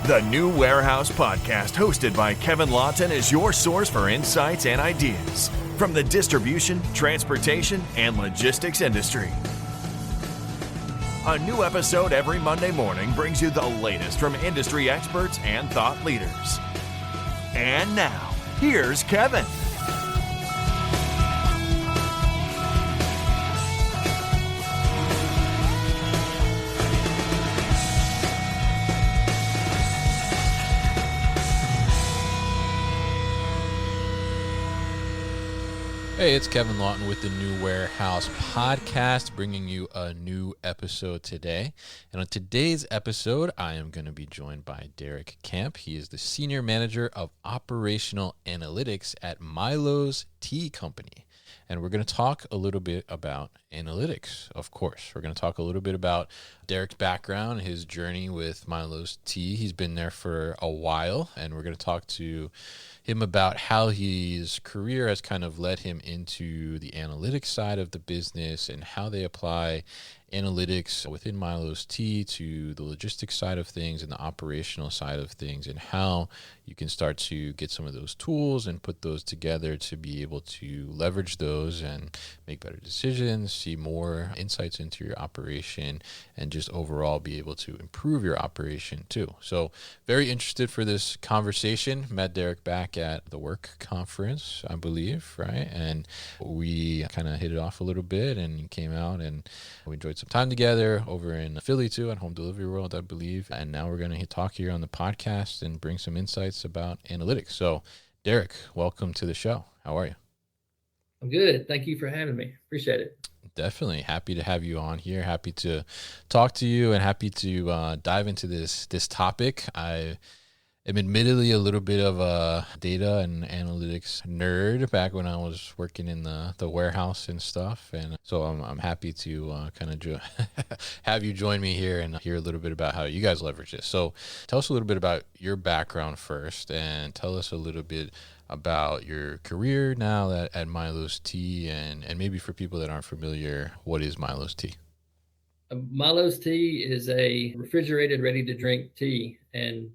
The New Warehouse Podcast, hosted by Kevin Lawton, is your source for insights and ideas from the distribution, transportation, and logistics industry. A new episode every Monday morning brings you the latest from industry experts and thought leaders. And now, here's Kevin. Hey, it's Kevin Lawton with the New Warehouse Podcast, bringing you a new episode today. And on today's episode, I am going to be joined by Derek Camp. He is the Senior Manager of Operational Analytics at Milo's Tea Company. And we're going to talk a little bit about analytics, of course. We're going to talk a little bit about Derek's background, his journey with Milo's Tea. He's been there for a while, and we're going to talk to him about how his career has kind of led him into the analytics side of the business and how they apply analytics within Milo's Tea to the logistics side of things and the operational side of things, and how you can start to get some of those tools and put those together to be able to leverage those and make better decisions, see more insights into your operation, and just overall be able to improve your operation too. So very interested for this conversation. Met Derek back at the work conference, I believe, right? And we kind of hit it off a little bit, and he came out and we enjoyed some time together over in Philly too, at Home Delivery World, I believe. And now we're going to talk here on the podcast and bring some insights about analytics. So Derek, welcome to the show. How are you? I'm good. Thank you for having me. Appreciate it. Definitely. Happy to have you on here. Happy to talk to you and happy to dive into this topic. I am admittedly a little bit of a data and analytics nerd back when I was working in the warehouse and stuff. And so I'm happy to kind of have you join me here and hear a little bit about how you guys leverage this. So tell us a little bit about your background first, and tell us a little bit about your career now at Milo's Tea, and maybe for people that aren't familiar, what is Milo's Tea? Milo's Tea is a refrigerated, ready-to-drink tea, and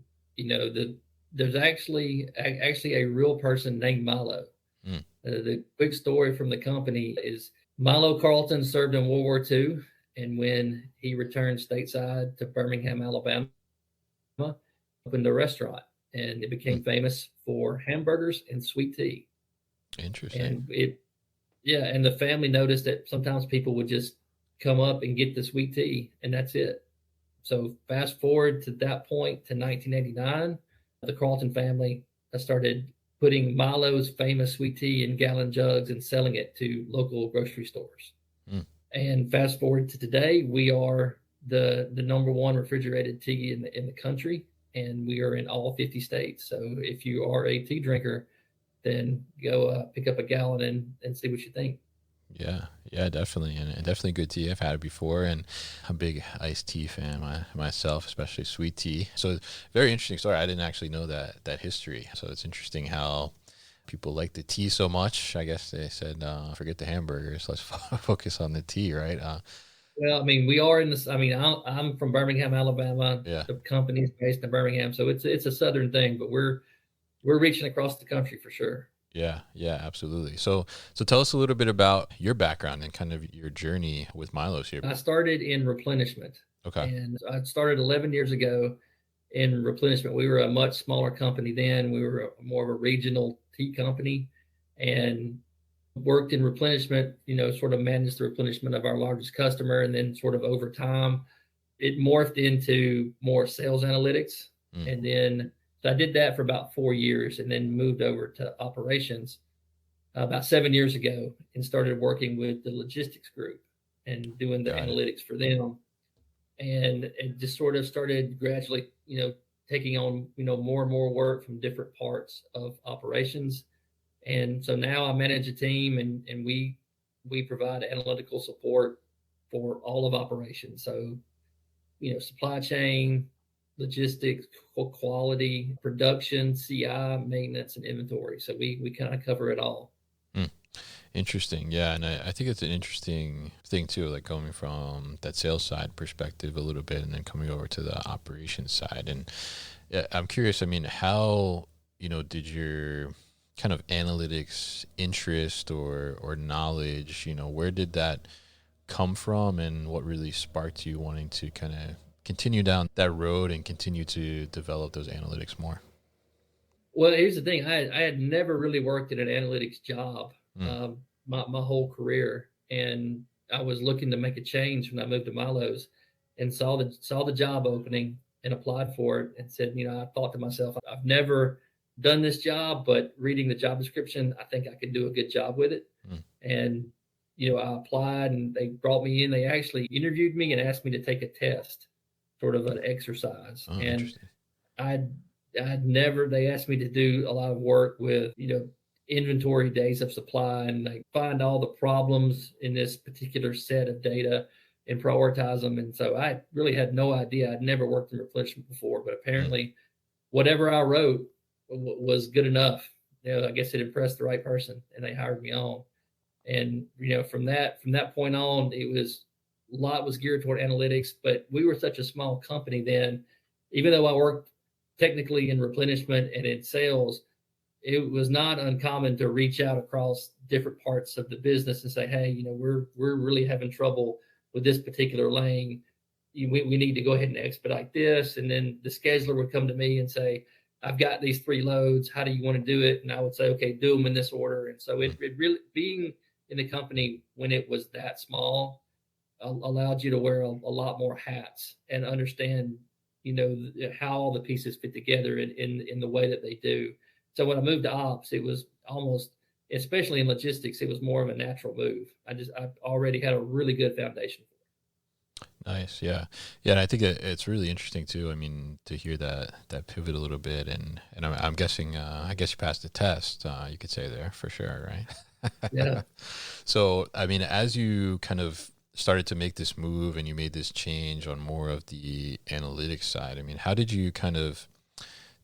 there's actually a real person named Milo. The quick story from the company is Milo Carlton served in World War II, and when he returned stateside to Birmingham, Alabama, opened a restaurant, and it became famous for hamburgers and sweet tea. Interesting. And the family noticed that sometimes people would just come up and get the sweet tea, and that's it. So fast forward to that point to 1989, the Carlton family started putting Milo's famous sweet tea in gallon jugs and selling it to local grocery stores. And fast forward to today, we are the number one refrigerated tea in the country, and we are in all 50 states. So if you are a tea drinker, then go pick up a gallon and see what you think. Yeah, definitely. And definitely good tea. I've had it before, and I'm a big iced tea fan myself, especially sweet tea. So very interesting story. I didn't actually know that history. So it's interesting how people like the tea so much. I guess they said, forget the hamburgers, let's focus on the tea, right? Well, I mean, we are in this. I mean, I'm from Birmingham, Alabama. Yeah. The company is based in Birmingham, so it's a southern thing, but we're reaching across the country for sure. Yeah, absolutely. So tell us a little bit about your background and kind of your journey with Milo's here. I started in replenishment. Okay. And I started 11 years ago in replenishment. We were a much smaller company then. We were more of a regional tea company, and worked in replenishment, sort of managed the replenishment of our largest customer. And then sort of over time, it morphed into more sales analytics. And then so I did that for about 4 years, and then moved over to operations about 7 years ago and started working with the logistics group and doing the analytics for them. And it just sort of started gradually, taking on, more and more work from different parts of operations. And so now I manage a team, and we provide analytical support for all of operations. So, supply chain, logistics, quality, production, CI, maintenance, and inventory. So we kind of cover it all. Interesting. Yeah. And I think it's an interesting thing too, like coming from that sales side perspective a little bit and then coming over to the operations side. And Yeah, I'm curious. I mean, how, did your kind of analytics interest or knowledge, where did that come from, and what really sparked you wanting to kind of continue down that road and continue to develop those analytics more? Well, here's the thing. I had never really worked in an analytics job Mm. my whole career. And I was looking to make a change when I moved to Milo's and saw the job opening and applied for it and said, I thought to myself, I've never done this job, but reading the job description, I think I could do a good job with it. Mm. And, I applied and they brought me in. They actually interviewed me and asked me to take a test, sort of an exercise. Oh, And interesting. I'd they asked me to do a lot of work with, inventory days of supply and like find all the problems in this particular set of data and prioritize them. And so I really had no idea. I'd never worked in replenishment before, but apparently whatever I wrote was good enough. I guess it impressed the right person and they hired me on. And, from that point on, a lot was geared toward analytics, but we were such a small company then, even though I worked technically in replenishment and in sales, it was not uncommon to reach out across different parts of the business and say, hey, we're really having trouble with this particular lane. We need to go ahead and expedite this. And then the scheduler would come to me and say, I've got these 3 loads. How do you want to do it? And I would say, okay, do them in this order. And so it really, being in the company when it was that small, allowed you to wear a lot more hats and understand, how all the pieces fit together in the way that they do. So when I moved to ops, it was almost, especially in logistics, it was more of a natural move. I already had a really good foundation. Nice. Yeah. Yeah. And I think it's really interesting too. I mean, to hear that pivot a little bit, and I'm guessing, I guess you passed the test, you could say there for sure. Right. Yeah. So, I mean, as you kind of started to make this move and you made this change on more of the analytics side, I mean, how did you kind of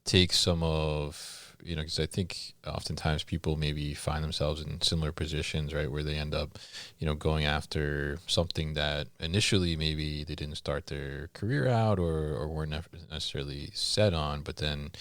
take some of, because I think oftentimes people maybe find themselves in similar positions, right, where they end up, going after something that initially maybe they didn't start their career out or weren't necessarily set on, but then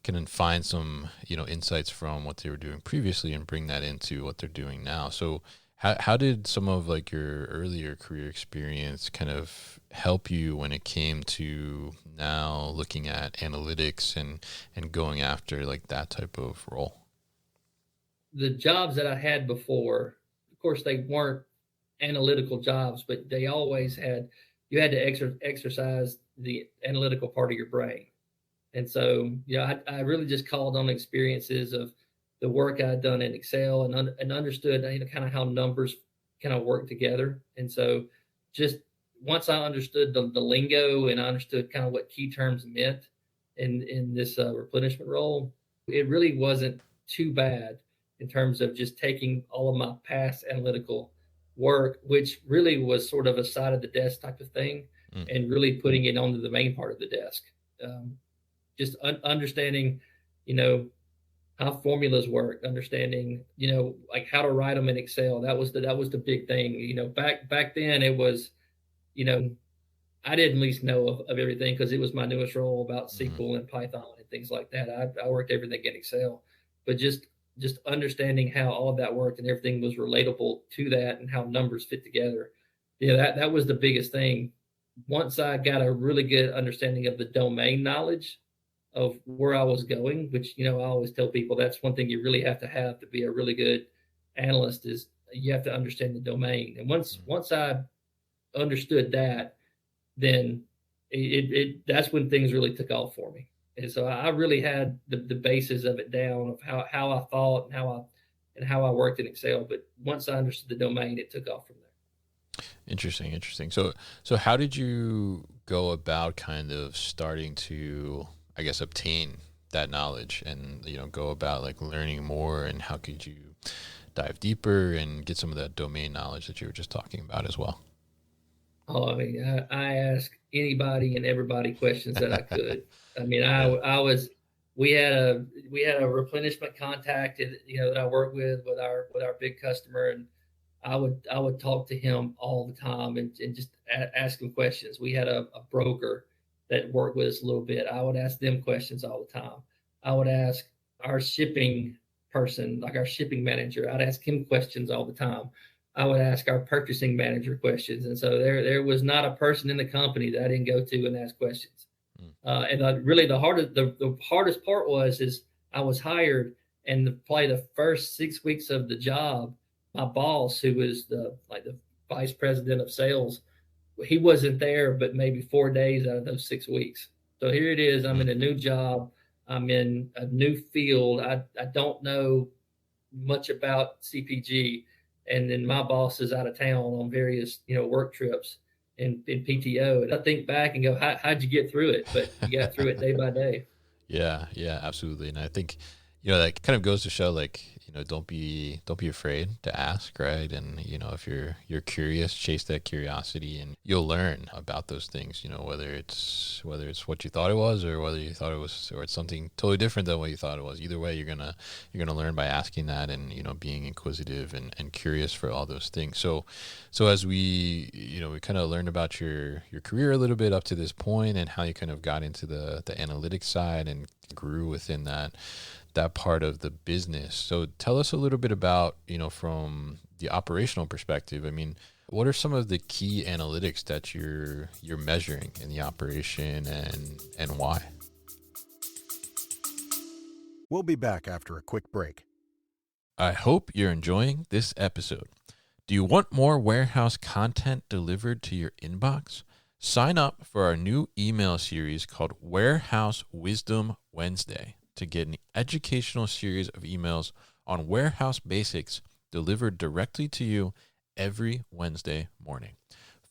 can find some, insights from what they were doing previously and bring that into what they're doing now. So how did some of like your earlier career experience kind of help you when it came to now looking at analytics and going after like that type of role? The jobs that I had before, of course, they weren't analytical jobs, but they always you had to exercise the analytical part of your brain. And so, I really just called on experiences of the work I'd done in Excel and understood, kind of how numbers kind of work together. And so just once I understood the lingo and I understood kind of what key terms meant in this replenishment role, it really wasn't too bad in terms of just taking all of my past analytical work, which really was sort of a side of the desk type of thing, and really putting it onto the main part of the desk. Just understanding, how formulas work, understanding, like how to write them in Excel. That was the big thing. Back then it was, I didn't at least know of everything because it was my newest role about SQL and Python and things like that. I worked everything in Excel, but just understanding how all of that worked and everything was relatable to that and how numbers fit together. That was the biggest thing. Once I got a really good understanding of the domain knowledge of where I was going, which, I always tell people that's one thing you really have to be a really good analyst is you have to understand the domain. And once I understood that, then that's when things really took off for me. And so I really had the basis of it down of how I thought and how I worked in Excel. But once I understood the domain, it took off from there. Interesting. So how did you go about kind of starting to, I guess, obtain that knowledge and, go about like learning more, and how could you dive deeper and get some of that domain knowledge that you were just talking about as well? Oh, I mean, I asked anybody and everybody questions that I could. I mean, we had a replenishment contact that I worked with our big customer, and I would talk to him all the time and just ask him questions. We had a broker that work with us a little bit, I would ask them questions all the time. I would ask our shipping person, like our shipping manager, I'd ask him questions all the time. I would ask our purchasing manager questions. And so there was not a person in the company that I didn't go to and ask questions. Really the hardest part is I was hired, and probably the first 6 weeks of the job, my boss, who was the vice president of sales, he wasn't there, but maybe 4 days out of those 6 weeks. So here it is. I'm in a new job. I'm in a new field. I don't know much about CPG. And then my boss is out of town on various, work trips and PTO. And I think back and go, how'd you get through it? But you got through it day by day. Yeah, absolutely. And I think, that kind of goes to show, like, don't be afraid to ask, right? And, if you're curious, chase that curiosity, and you'll learn about those things, whether it's what you thought it was, or whether you thought it was, or it's something totally different than what you thought it was. Either way, you're going to learn by asking that, and, being inquisitive and curious for all those things. So as we kind of learned about your career a little bit up to this point, and how you kind of got into the analytics side and grew within that part of the business. So tell us a little bit about, from the operational perspective. I mean, what are some of the key analytics that you're measuring in the operation, and why? We'll be back after a quick break. I hope you're enjoying this episode. Do you want more warehouse content delivered to your inbox? Sign up for our new email series called Warehouse Wisdom Wednesday to get an educational series of emails on warehouse basics delivered directly to you every Wednesday morning.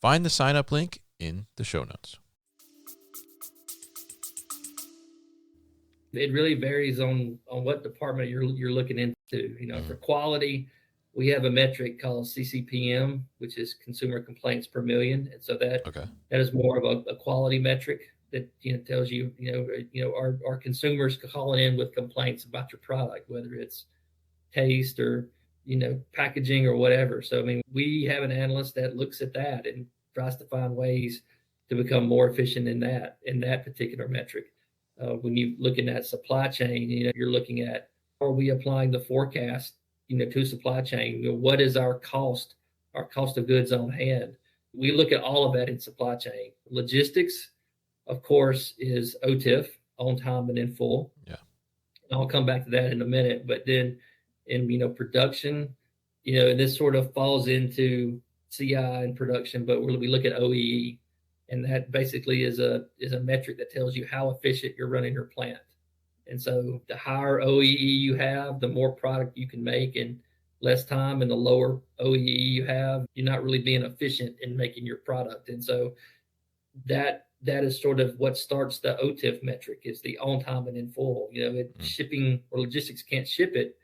Find the sign up link in the show notes. It really varies on what department you're looking into. For quality, we have a metric called CCPM, which is consumer complaints per million. And so that is more of a quality metric that tells you our consumers calling in with complaints about your product, whether it's taste or packaging or whatever. So we have an analyst that looks at that and tries to find ways to become more efficient in that particular metric. When you're looking at supply chain, you're looking at, are we applying the forecast to supply chain? What is our cost of goods on hand? We look at all of that in supply chain. Logistics, of course, is OTIF, on time and in full. Yeah. And I'll come back to that in a minute. But then in production, and this sort of falls into CI and production, but we look at OEE, and that basically is a metric that tells you how efficient you're running your plant. And so the higher OEE you have, the more product you can make in less time, and the lower OEE you have, you're not really being efficient in making your product. And so that is sort of what starts the OTIF metric, is the on time and in full. Shipping or logistics can't ship it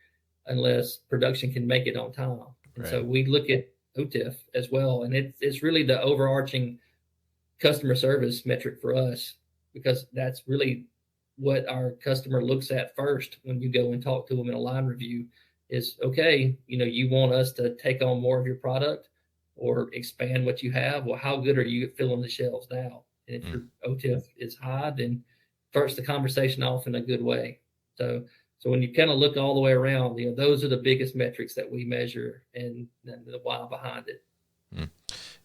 unless production can make it on time. And so we look at OTIF as well. And it's really the overarching customer service metric for us, because that's really what our customer looks at first when you go and talk to them in a line review is, okay, you want us to take on more of your product or expand what you have. Well, how good are you at filling the shelves now? And if your OTIF is high, then starts the conversation off in a good way. So when you kind of look all the way around, those are the biggest metrics that we measure, and the why behind it.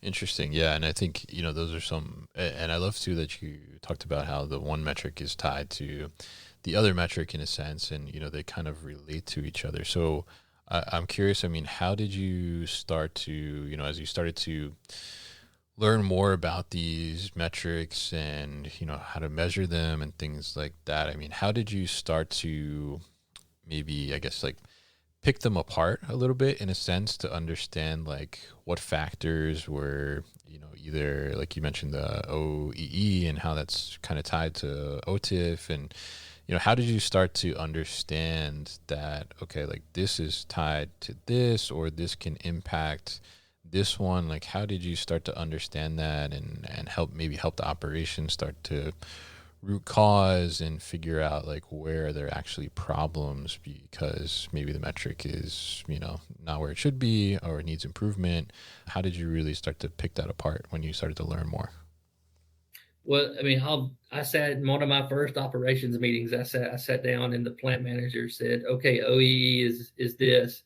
Interesting. Yeah. And I think, those are some, and I love too that you talked about how the one metric is tied to the other metric in a sense, and, they kind of relate to each other. So I'm curious, how did you start to, as you started to learn more about these metrics and, how to measure them and things like that? How did you start to maybe, I guess, like, pick them apart a little bit in a sense to understand like what factors were, either like you mentioned the OEE and how that's kind of tied to OTIF, and, how did you start to understand that, okay, like this is tied to this, or this can impact this one? Like, how did you start to understand that and help the operation start to root cause and figure out like where there are actually problems, because maybe the metric is, not where it should be or it needs improvement? How did you really start to pick that apart when you started to learn more? Well, I mean, I sat in one of my first operations meetings. I sat down and the plant manager said, "Okay, OEE is this,"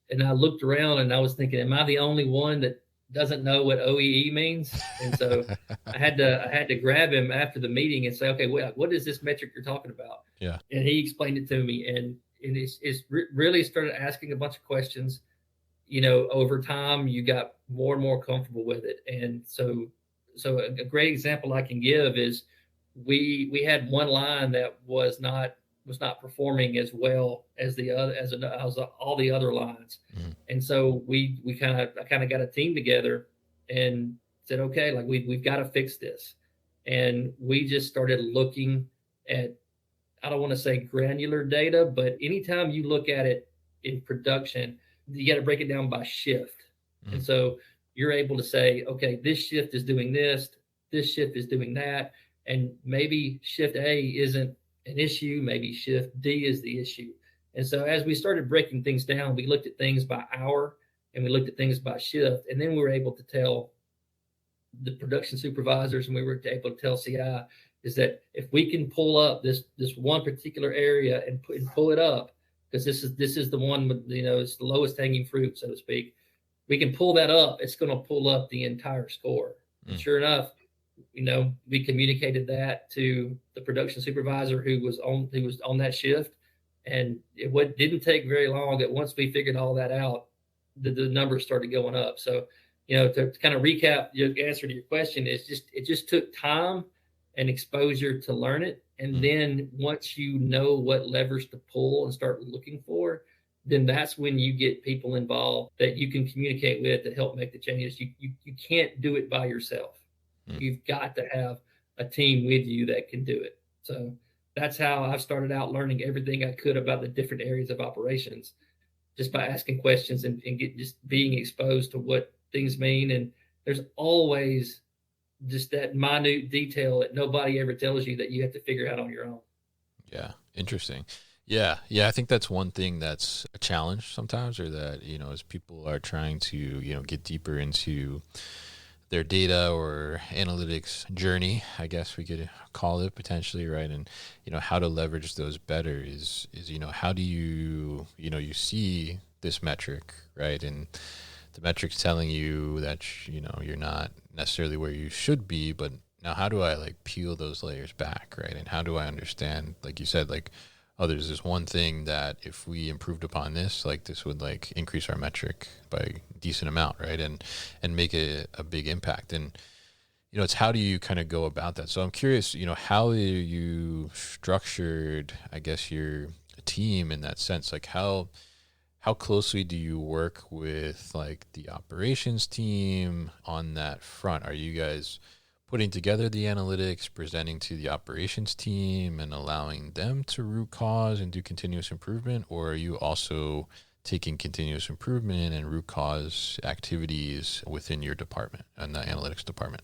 and I looked around and I was thinking, "Am I the only one that doesn't know what OEE means?" And so I had to grab him after the meeting and say, "Okay, what is this metric you're talking about?" Yeah. And he explained it to me, and really started asking a bunch of questions. Over time, you got more and more comfortable with it, and so a great example I can give is we had one line that was not performing as well as the other as all the other lines, and so we kind of got a team together and said, okay, like we've got to fix this, and we just started looking at, I don't want to say granular data, but anytime you look at it in production, you got to break it down by shift. And so you're able to say, okay, this shift is doing this shift is doing that, and maybe shift A isn't an issue, maybe shift D is the issue. And so as we started breaking things down, we looked at things by hour and we looked at things by shift, and then we were able to tell the production supervisors and we were able to tell CI is that if we can pull up this one particular area and pull it up, because this is the one with, it's the lowest hanging fruit, so to speak. We can pull that up. It's going to pull up the entire score. And sure enough, we communicated that to the production supervisor who was on that shift, and it didn't take very long that once we figured all that out, the numbers started going up. So, to kind of recap your answer to your question, it just took time and exposure to learn it. And then once you know what levers to pull and start looking for, then that's when you get people involved that you can communicate with to help make the changes. You can't do it by yourself. You've got to have a team with you that can do it. So that's how I started out learning everything I could about the different areas of operations, just by asking questions and just being exposed to what things mean. And there's always just that minute detail that nobody ever tells you that you have to figure out on your own. Yeah. Interesting. Yeah. I think that's one thing that's a challenge sometimes, or that, as people are trying to, get deeper into their data or analytics journey, I guess we could call it potentially, right? And, how to leverage those better is, how do you see this metric, right? And the metric's telling you that, you're not necessarily where you should be, but now how do I peel those layers back, right? And how do I understand, like you said, oh, there's this one thing that if we improved upon this, this would increase our metric by a decent amount, right? And make a big impact. And, it's how do you kind of go about that? So I'm curious, how you structured, I guess, your team in that sense. How closely do you work with the operations team on that front? Are you guys putting together the analytics, presenting to the operations team and allowing them to root cause and do continuous improvement? Or are you also taking continuous improvement and root cause activities within your department and the analytics department?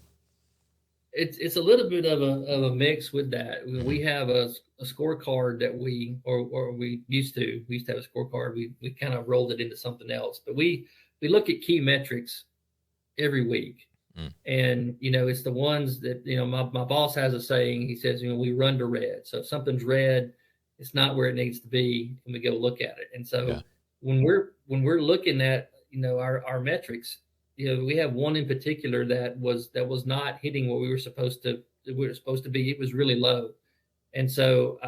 It's a little bit of a mix with that. We have a scorecard that we used to have a scorecard. We kind of rolled it into something else, but we look at key metrics every week. And, it's the ones that, my boss has a saying. He says, we run to red. So if something's red, it's not where it needs to be, and we go look at it. And so when we're looking at, our metrics, we have one in particular that was not hitting what we were supposed to be. It was really low. And so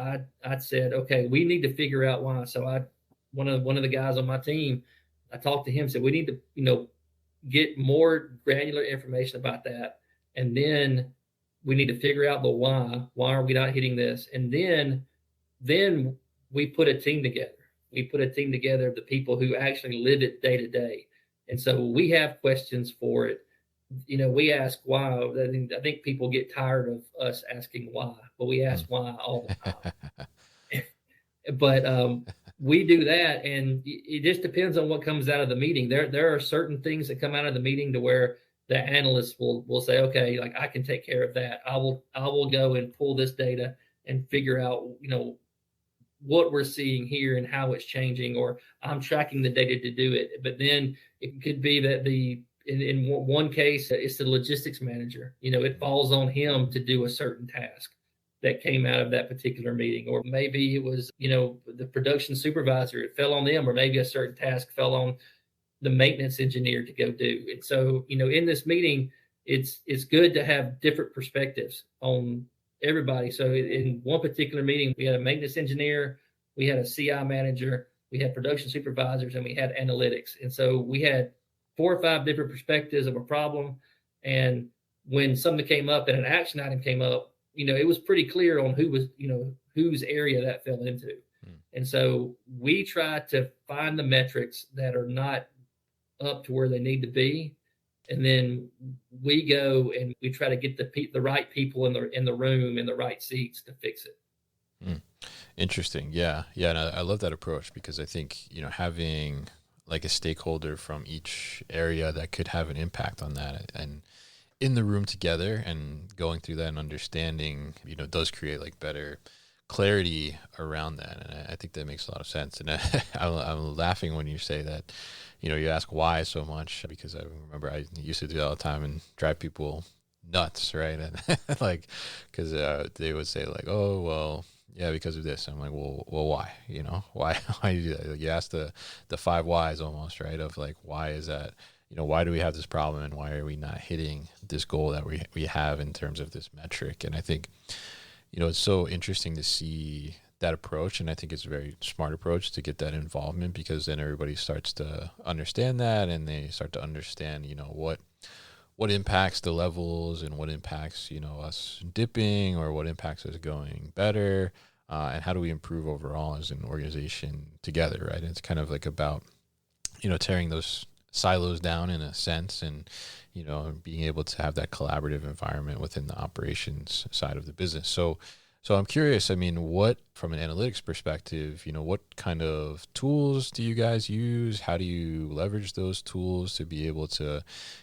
I said, okay, we need to figure out why. So one of the guys on my team, I talked to him, said, we need to, get more granular information about that. And then we need to figure out the why. Why are we not hitting this? And then we put a team together. We put a team together of the people who actually live it day to day. And so we have questions for it. We ask why. I think people get tired of us asking why, but we ask why all the time. But we do that, and it just depends on what comes out of the meeting. There are certain things that come out of the meeting to where the analysts will say, okay, I can take care of that. I will go and pull this data and figure out, what we're seeing here and how it's changing, or I'm tracking the data to do it. But then it could be that in one case, it's the logistics manager. It falls on him to do a certain task that came out of that particular meeting. Or maybe it was, the production supervisor, it fell on them, or maybe a certain task fell on the maintenance engineer to go do. And so, in this meeting, it's good to have different perspectives on everybody. So in one particular meeting, we had a maintenance engineer, we had a CI manager, we had production supervisors, and we had analytics. And so we had 4 or 5 different perspectives of a problem. And when something came up and an action item came up, it was pretty clear on who was, whose area that fell into. And so we try to find the metrics that are not up to where they need to be. And then we go and we try to get the right people in the room, in the right seats to fix it. Interesting. Yeah. And I love that approach, because I think, having like a stakeholder from each area that could have an impact on that, and in the room together and going through that and understanding, does create like better clarity around that. And I think that makes a lot of sense. And I'm laughing when you say that, you ask why so much, because I remember I used to do that all the time and drive people nuts, right? And like, because they would say like, oh, well, yeah, because of this. I'm like, well, why? Why do you do that? Like, you ask the 5 whys almost, right? Of like, why is that? Why do we have this problem, and why are we not hitting this goal that we have in terms of this metric? And I think, it's so interesting to see that approach. And I think it's a very smart approach to get that involvement, because then everybody starts to understand that, and they start to understand, what impacts the levels, and what impacts, us dipping, or what impacts us going better, and how do we improve overall as an organization together, right? And it's kind of like about, tearing those silos down in a sense, and, being able to have that collaborative environment within the operations side of the business. So I'm curious, what, from an analytics perspective, what kind of tools do you guys use? How do you leverage those tools to be able to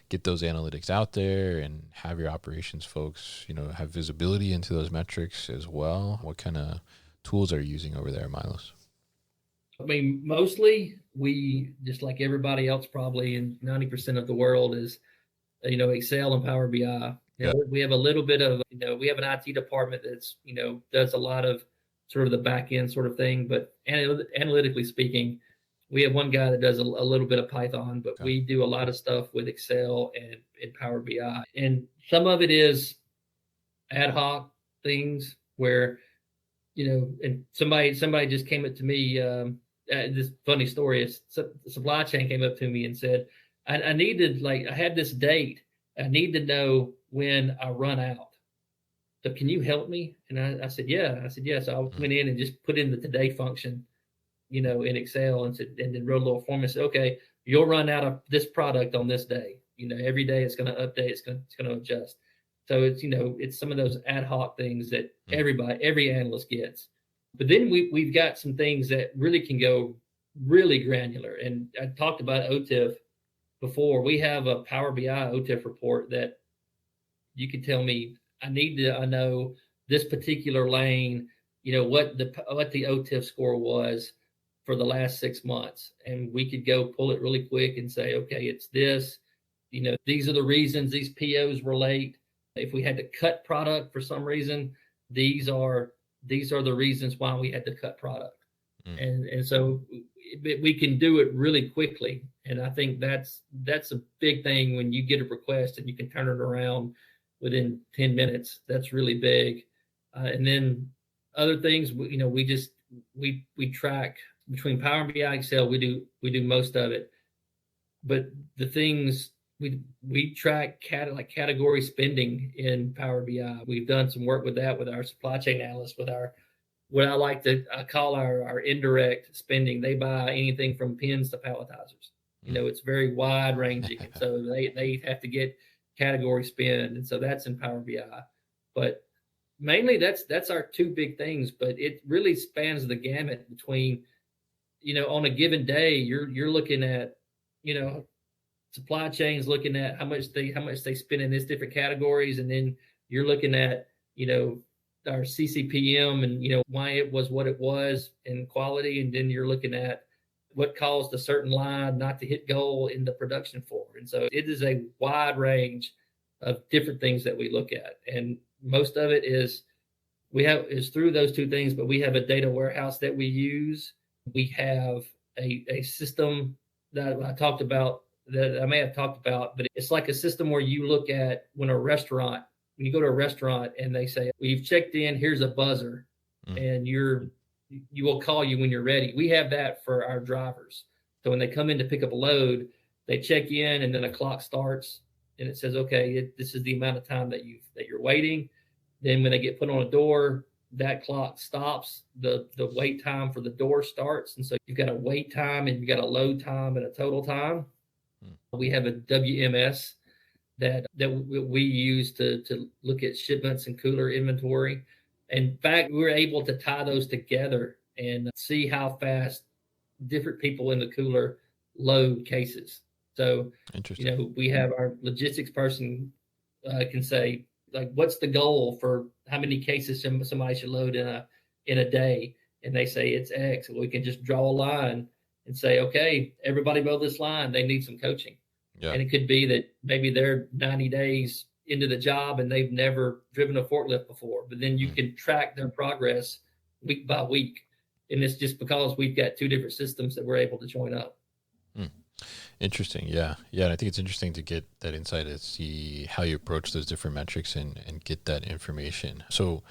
get those analytics out there and have your operations folks, have visibility into those metrics as well? What kind of tools are you using over there, Milos? Mostly we, just like everybody else probably in 90% of the world, is, Excel and Power BI. We have a little bit of, we have an IT department that's, does a lot of sort of the back end sort of thing. But analytically speaking, we have one guy that does a little bit of Python, but we do a lot of stuff with Excel and Power BI. And some of it is ad hoc things where, and somebody just came up to me, this funny story is the supply chain came up to me and said, I needed, I had this date. I need to know when I run out. So can you help me? And I said, yeah. So I went in and just put in the today function, in Excel, and then wrote a little form and said, okay, you'll run out of this product on this day. Every day it's going to update, it's going to adjust. So it's, it's some of those ad hoc things that every analyst gets. But then we've got some things that really can go really granular. And I talked about OTIF before. We have a Power BI OTIF report that you could tell me, I know this particular lane, what the OTIF score was for the last 6 months. And we could go pull it really quick and say, okay, it's this, these are the reasons these POs were late. If we had to cut product for some reason, these are the reasons why we had to cut product. And so we can do it really quickly. And I think that's a big thing when you get a request and you can turn it around within 10 minutes. That's really big. And then other things, we track between Power BI, Excel. We do most of it, but the things we track category spending in Power BI. We've done some work with that with our supply chain analysts, with our, what I call our indirect spending. They buy anything from pens to palletizers. It's very wide ranging. And so they have to get category spend. And so that's in Power BI. But mainly that's our 2 big things, but it really spans the gamut between, on a given day, you're looking at, supply chains looking at how much they spend in these different categories. And then you're looking at, our CCPM and, why it was what it was in quality. And then you're looking at what caused a certain line not to hit goal in the production floor. And so it is a wide range of different things that we look at. And most of it is through those two things, but we have a data warehouse that we use. We have a system that I may have talked about, but it's like a system where you look at when you go to a restaurant and they say, we've checked in, here's a buzzer, and you will call you when you're ready. We have that for our drivers. So when they come in to pick up a load, they check in and then a clock starts and it says, okay, this is the amount of time that you're waiting. Then when they get put on a door, that clock stops. The wait time for the door starts. And so you've got a wait time and you've got a load time and a total time. We have a WMS that we use to look at shipments and cooler inventory. In fact, we're able to tie those together and see how fast different people in the cooler load cases. So, we have our logistics person can say, like, what's the goal for how many cases somebody should load in a day? And they say it's X. We can just draw a line and say, okay, everybody below this line, they need some coaching. Yeah. And it could be that maybe they're 90 days into the job and they've never driven a forklift before, but then you can track their progress week by week. And it's just because we've got two different systems that we're able to join up. Interesting. Yeah. And I think it's interesting to get that insight and see how you approach those different metrics and get that information. So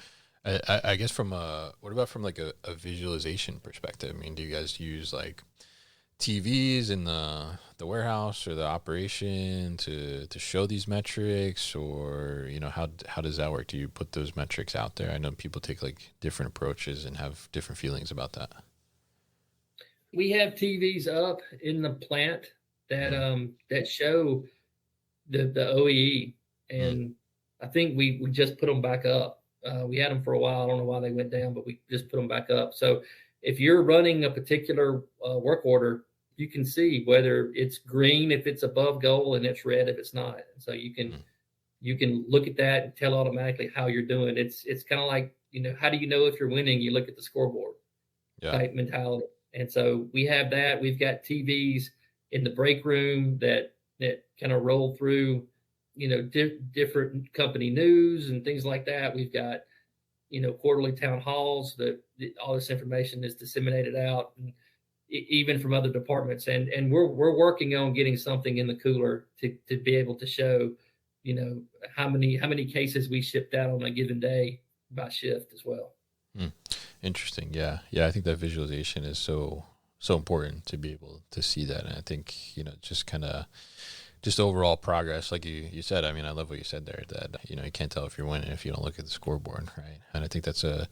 I guess what about from like a visualization perspective? I mean, do you guys use like TVs in the warehouse or the operation to show these metrics, or how does that work? Do you put those metrics out there? I know people take like different approaches and have different feelings about that. We have TVs up in the plant that show the OEE, and I think we just put them back up. We had them for a while. I don't know why they went down, but we just put them back up. So if you're running a particular work order, you can see whether it's green if it's above goal and it's red if it's not. So you can look at that and tell automatically how you're doing. It's kind of like, how do you know if you're winning? You look at the scoreboard type mentality. And so we have that. We've got TVs in the break room that kind of roll through, different company news and things like that. We've got, quarterly town halls that all this information is disseminated out, and even from other departments. And we're working on getting something in the cooler to be able to show, how many cases we shipped out on a given day by shift as well. Interesting. Yeah. I think that visualization is so important to be able to see that. And I think, just overall progress, like you said. I mean, I love what you said there, that, you can't tell if you're winning if you don't look at the scoreboard, right? And I think that's a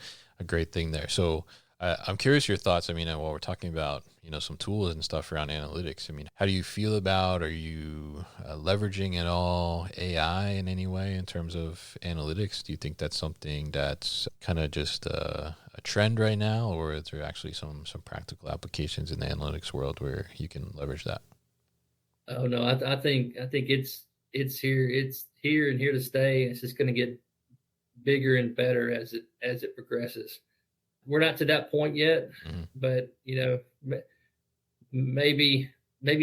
great thing there. So I'm curious your thoughts. I mean, while we're talking about, some tools and stuff around analytics, I mean, how do you feel about, are you leveraging at all AI in any way in terms of analytics? Do you think that's something that's kind of just a trend right now, or is there actually some practical applications in the analytics world where you can leverage that? Oh no, I think it's here. It's here and here to stay. It's just going to get bigger and better as it progresses. We're not to that point yet, but maybe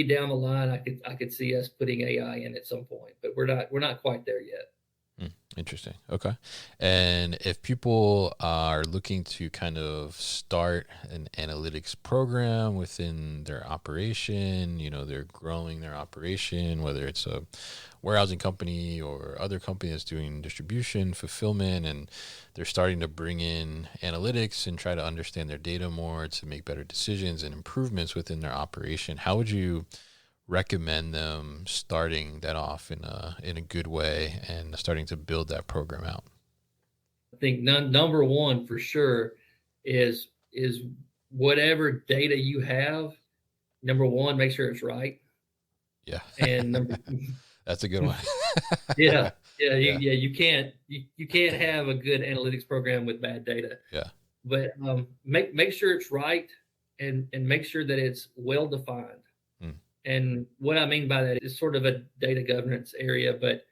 down the line I could see us putting AI in at some point, but we're not quite there yet. Interesting. Okay. And if people are looking to kind of start an analytics program within their operation, they're growing their operation, whether it's a warehousing company or other company that's doing distribution, fulfillment, and they're starting to bring in analytics and try to understand their data more to make better decisions and improvements within their operation, how would you recommend them starting that off in a good way and starting to build that program out? I think number one for sure is whatever data you have, number one, make sure it's right. Yeah. And that's a good one. Yeah. You can't have a good analytics program with bad data. Yeah. But make sure it's right and make sure that it's well defined. And what I mean by that is sort of a data governance area. But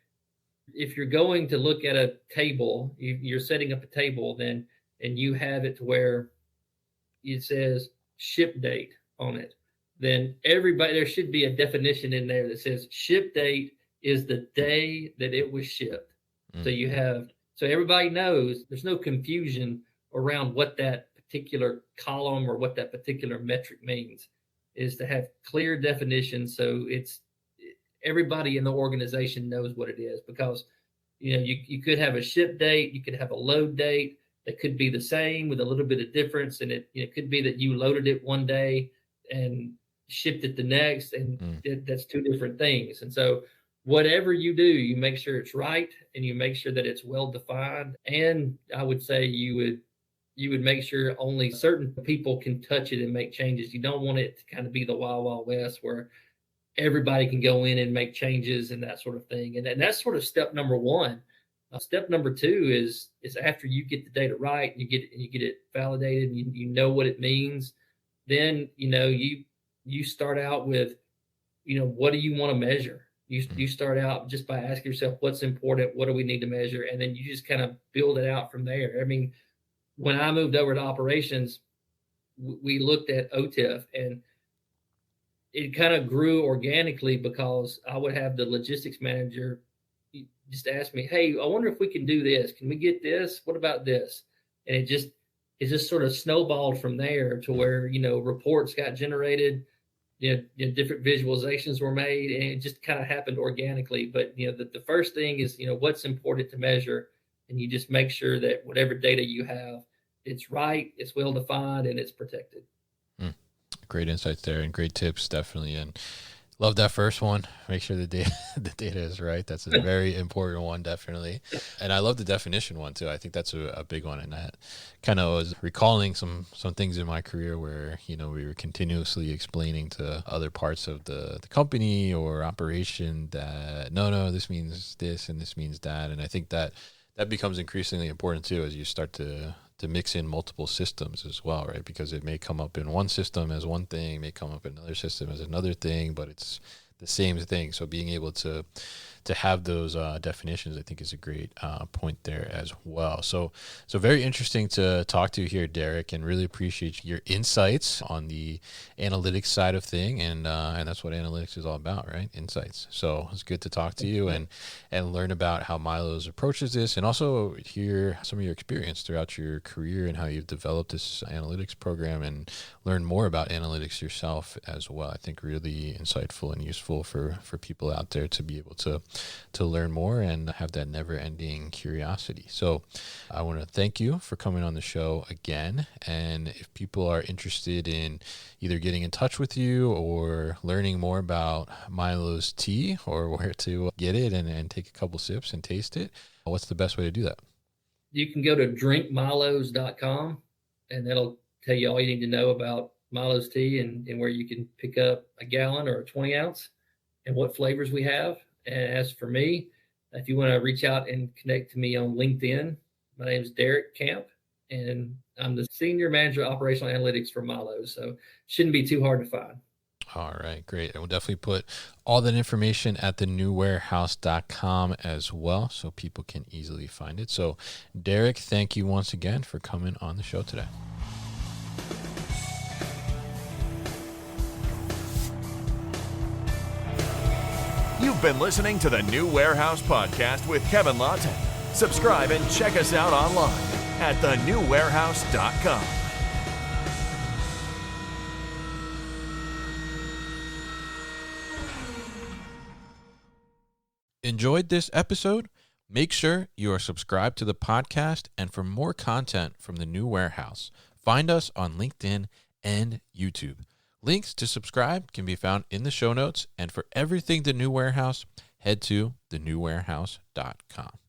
if you're going to look at a table, you're setting up a table, and you have it to where it says ship date on it. then there should be a definition in there that says ship date is the day that it was shipped. So everybody knows there's no confusion around what that particular column or what that particular metric means, is to have clear definitions. So everybody in the organization knows what it is, because you could have a ship date, you could have a load date that could be the same with a little bit of difference. And it could be that you loaded it one day and shipped it the next, and that's two different things. And so whatever you do, you make sure it's right, and you make sure that it's well defined. And I would say you would make sure only certain people can touch it and make changes. You don't want it to kind of be the Wild Wild West where everybody can go in and make changes and that sort of thing. And that's sort of step number one. Step number two is after you get the data right, and you get it validated, and you know what it means. Then you start out with what do you want to measure. You start out just by asking yourself what's important, what do we need to measure, and then you just kind of build it out from there. I mean, when I moved over to operations, we looked at OTIF, and it kind of grew organically because I would have the logistics manager just ask me, "Hey, I wonder if we can do this. Can we get this? What about this?" And it just sort of snowballed from there to where reports got generated. Different visualizations were made, and it just kind of happened organically. But the first thing is what's important to measure, and you just make sure that whatever data you have, it's right, it's well defined, and it's protected. Great insights there, and great tips, definitely. And love that first one. Make sure the data is right. That's a very important one, definitely. And I love the definition one too. I think that's a big one. And that kind of was recalling some things in my career where, we were continuously explaining to other parts of the company or operation that, no, this means this and this means that. And I think that becomes increasingly important too, as you start to mix in multiple systems as well, right? Because it may come up in one system as one thing, it may come up in another system as another thing, but it's the same thing. So being able to have those definitions, I think, is a great point there as well. So very interesting to talk to you here, Derek, and really appreciate your insights on the analytics side of thing, and that's what analytics is all about, right? Insights. So it's good to talk to you and learn about how Milo's approaches this, and also hear some of your experience throughout your career and how you've developed this analytics program, and learn more about analytics yourself as well. I think really insightful and useful for people out there to be able to learn more and have that never-ending curiosity. So I want to thank you for coming on the show again. And if people are interested in either getting in touch with you or learning more about Milo's tea, or where to get it and take a couple sips and taste it, what's the best way to do that? You can go to drinkmilos.com, and that'll tell you all you need to know about Milo's tea, and where you can pick up a gallon or a 20 ounce and what flavors we have. And as for me, if you want to reach out and connect to me on LinkedIn, my name is Derek Camp, and I'm the Senior Manager of Operational Analytics for Milo. So shouldn't be too hard to find. All right, great. And we'll definitely put all that information at thenewwarehouse.com as well, so people can easily find it. So Derek, thank you once again for coming on the show today. You've been listening to the New Warehouse Podcast with Kevin Lawton. Subscribe and check us out online at thenewwarehouse.com. Enjoyed this episode? Make sure you are subscribed to the podcast, and for more content from the New Warehouse, find us on LinkedIn and YouTube. Links to subscribe can be found in the show notes, and for everything The New Warehouse, head to thenewwarehouse.com.